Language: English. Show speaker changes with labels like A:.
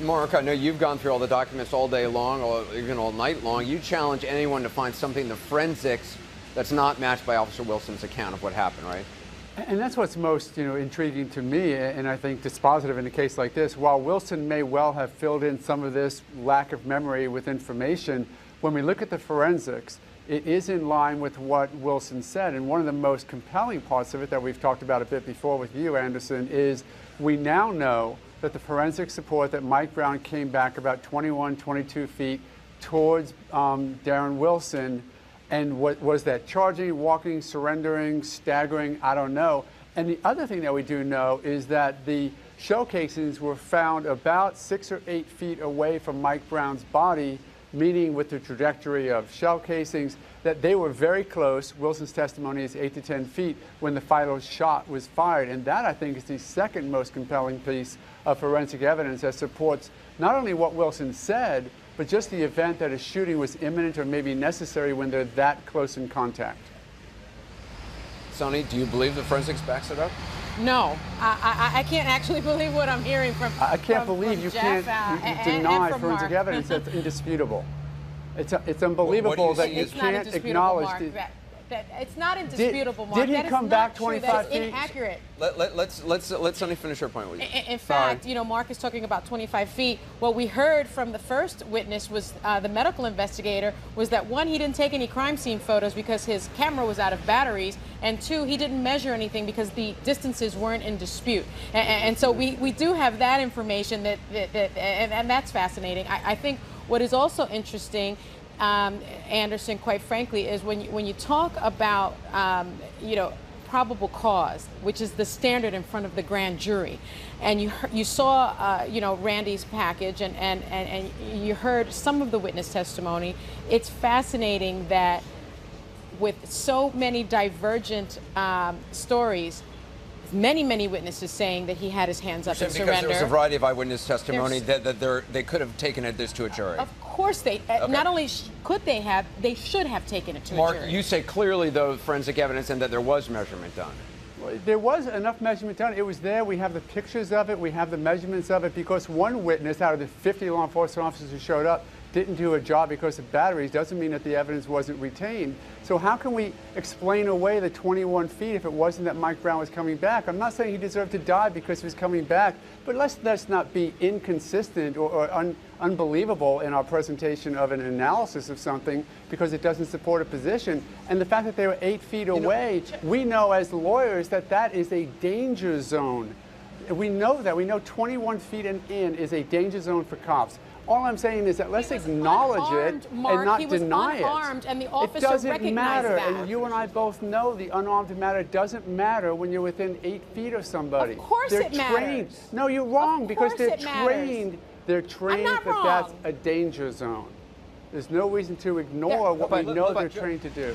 A: Mark, I know you've gone through all the documents all day long, or even all night long. You challenge anyone to find something in the forensics that's not matched by Officer Wilson's account of what happened, right?
B: And that's what's most, intriguing to me, and I think dispositive in a case like this. While Wilson may well have filled in some of this lack of memory with information, when we look at the forensics, it is in line with what Wilson said. And one of the most compelling parts of it that we've talked about a bit before with you, Anderson, is we now know that the forensics support that Mike Brown came back about 21, 22 feet towards Darren Wilson. And what was that? Charging, walking, surrendering, staggering? I don't know. And the other thing that we do know is that the shell casings were found about 6 or 8 feet away from Mike Brown's body, meaning with the trajectory of shell casings, that they were very close. Wilson's testimony is 8 to 10 feet when the final shot was fired. And that, I think, is the second most compelling piece of forensic evidence that supports not only what Wilson said, but just the event that a shooting was imminent or maybe necessary when they're that close in contact.
A: Sonny, do you believe the forensics backs it up?
C: No, I can't actually believe what I'm hearing from.
B: I can't believe
C: from
B: you
C: Jeff,
B: can't deny forensic evidence that's indisputable. It's unbelievable that you can't acknowledge
C: that it's not indisputable, Mark.
B: Did he come back 25 feet?
C: That is inaccurate.
A: Let Sonny finish her point with you.
C: In fact, Mark is talking about 25 feet. What we heard from the first witness was the medical investigator was that, one, he didn't take any crime scene photos because his camera was out of batteries, and two, he didn't measure anything because the distances weren't in dispute. And so we do have that information and that's fascinating. I think what is also interesting, Anderson, quite frankly, is when you talk about probable cause, which is the standard in front of the grand jury, and you saw Randy's package and you heard some of the witness testimony. It's fascinating that with so many divergent stories, many witnesses saying that he had his hands up and surrender.
A: Because there was a variety of eyewitness testimony that they could have taken this to a jury.
C: Of course they, not only could they have, they should have taken it to a jury.
A: Mark, you say clearly, though, forensic evidence and that there was measurement done.
B: There was enough measurement done. It was there. We have the pictures of it. We have the measurements of it, because one witness out of the 50 law enforcement officers who showed up didn't do a job because of batteries. Doesn't mean that the evidence wasn't retained. So how can we explain away the 21 feet if it wasn't that Mike Brown was coming back? I'm not saying he deserved to die because he was coming back, but let's not be inconsistent or unbelievable in our presentation of an analysis of something because it doesn't support a position. And the fact that they were 8 feet away, we know as lawyers that that is a danger zone. We know that. We know 21 feet in is a danger zone for cops. All I'm saying is that let's acknowledge it
C: Mark,
B: and not
C: he was
B: deny
C: unarmed, and the officer
B: it doesn't
C: recognized
B: matter,
C: that.
B: and you and I both know the unarmed matter doesn't matter when you're within 8 feet of somebody.
C: Of course
B: they're
C: it
B: trained.
C: matters.
B: No, you're wrong, because they're
C: it
B: trained. They're trained
C: not
B: that
C: wrong.
B: that's a danger zone. There's no reason to ignore what we know they're trained to do.